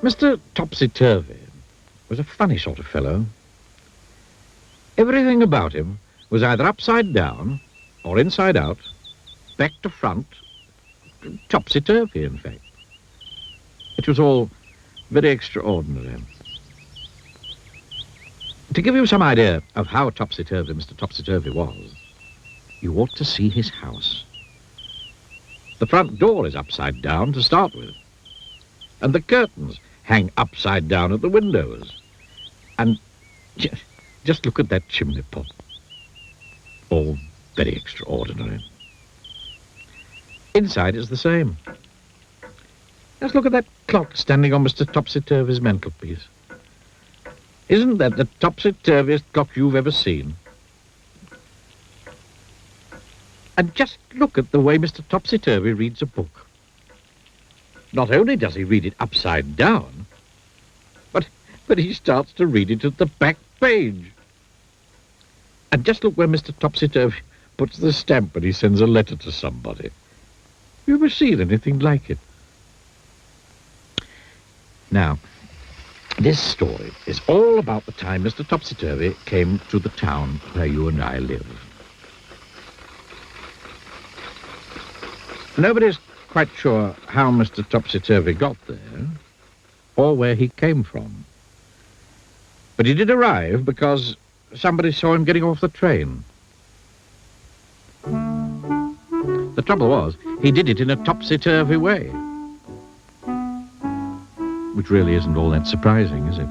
Mr. Topsy Turvy was a funny sort of fellow. Everything about him was either upside down or inside out, back to front, topsy-turvy, in fact. It was all very extraordinary. To give you some idea of how topsy-turvy Mr. Topsy-Turvy was, you ought to see his house. The front door is upside down to start with, and the curtains hang upside down at the windows. And just look at that chimney pot. All very extraordinary. Inside is the same. Just look at that clock standing on Mr. Topsy-Turvy's mantelpiece. Isn't that the topsy-turviest clock you've ever seen? And just look at the way Mr. Topsy-Turvy reads a book. Not only does he read it upside down, but he starts to read it at the back page. And just look where Mr. Topsy-Turvy puts the stamp when he sends a letter to somebody. You ever seen anything like it? Now, this story is all about the time Mr. Topsy-Turvy came to the town where you and I live. Nobody's quite sure how Mr. Topsy-Turvy got there, or where he came from. But he did arrive because somebody saw him getting off the train. The trouble was, he did it in a topsy-turvy way. Which really isn't all that surprising, is it?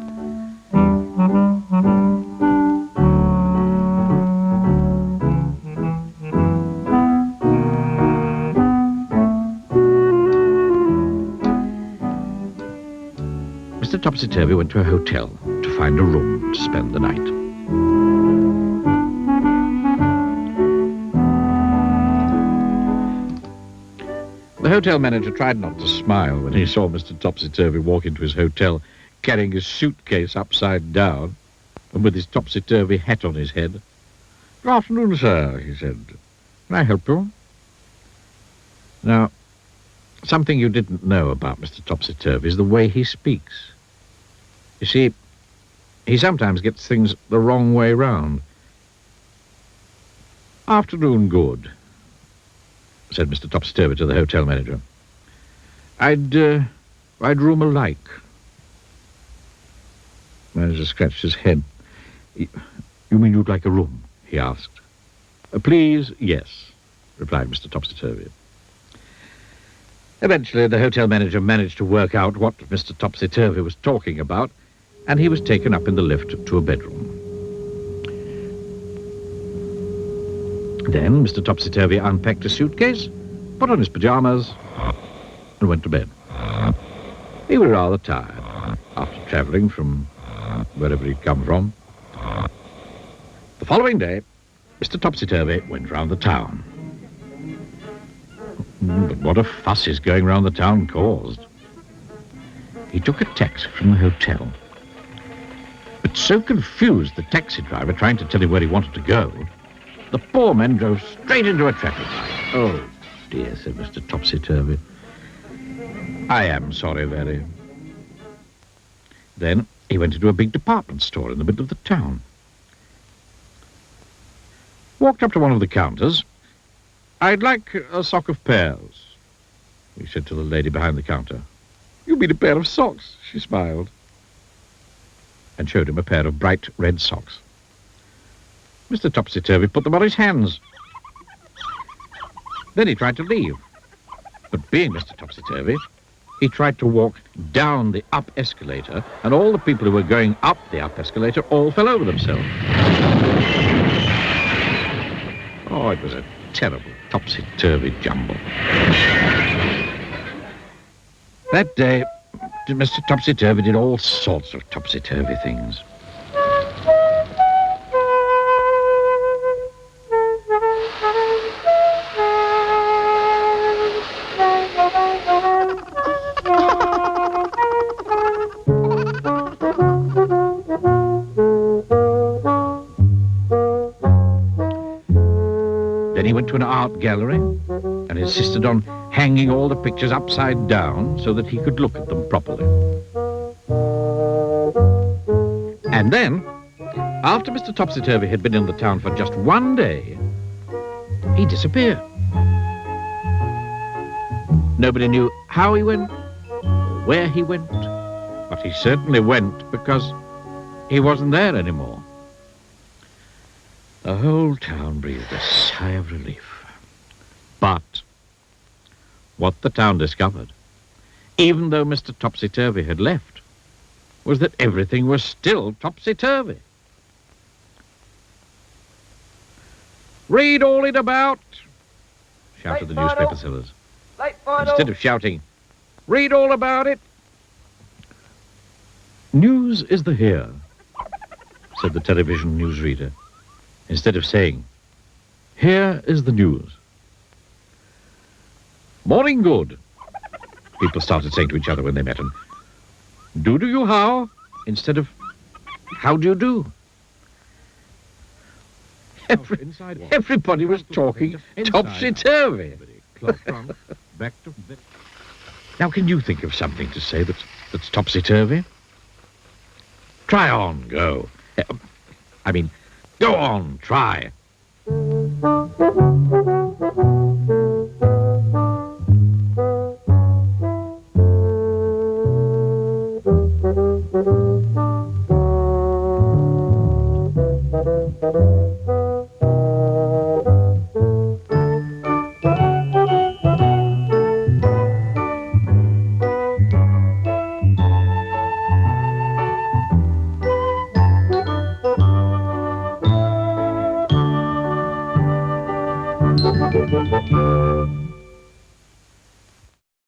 Mr. Topsy-Turvy went to a hotel to find a room to spend the night. The hotel manager tried not to smile when he saw Mr. Topsy-Turvy walk into his hotel carrying his suitcase upside down and with his topsy-turvy hat on his head. "Good afternoon, sir," he said. "Can I help you?" Now, something you didn't know about Mr. Topsy-Turvy is the way he speaks. You see, he sometimes gets things the wrong way round. "Afternoon, good," said Mr. Topsy-Turvy to the hotel manager. I'd room alike." The manager scratched his head. "You mean you'd like a room?" he asked. "Please, yes," replied Mr. Topsy-Turvy. Eventually, the hotel manager managed to work out what Mr. Topsy-Turvy was talking about, and he was taken up in the lift to a bedroom. Then Mr. Topsy-Turvy unpacked his suitcase, put on his pajamas, and went to bed. He was rather tired after travelling from wherever he'd come from. The following day, Mr. Topsy-Turvy went round the town. But what a fuss his going round the town caused. He took a taxi from the hotel, but so confused the taxi driver trying to tell him where he wanted to go, the poor man drove straight into a traffic light. "Oh, dear," said Mr. Topsy-Turvy. "I am sorry, very." Then he went into a big department store in the middle of the town. Walked up to one of the counters. "I'd like a sock of pears," he said to the lady behind the counter. "You mean a pair of socks?" she smiled, and showed him a pair of bright red socks. Mr. Topsy-Turvy put them on his hands. Then he tried to leave. But being Mr. Topsy-Turvy, he tried to walk down the up escalator, and all the people who were going up the up escalator all fell over themselves. Oh, it was a terrible topsy-turvy jumble. That day, Mr. Topsy-Turvy did all sorts of topsy-turvy things. Then he went to an art gallery and insisted on hanging all the pictures upside down so that he could look at them properly. And then, after Mr. Topsy Turvy had been in the town for just one day, he disappeared. Nobody knew how he went or where he went, but he certainly went because he wasn't there anymore. The whole town breathed a sigh of relief. But what the town discovered, even though Mr. Topsy Turvy had left, was that everything was still topsy-turvy. "Read all it about," shouted the newspaper sellers. Instead of shouting, "Read all about it." "News is the here," said the television newsreader, instead of saying, "Here is the news." "Morning good," people started saying to each other when they met, and "Do you how?" instead of "How do you do?" Everybody was talking topsy-turvy. Now, can you think of something to say that's topsy-turvy? Try on, go. I mean, go on, try.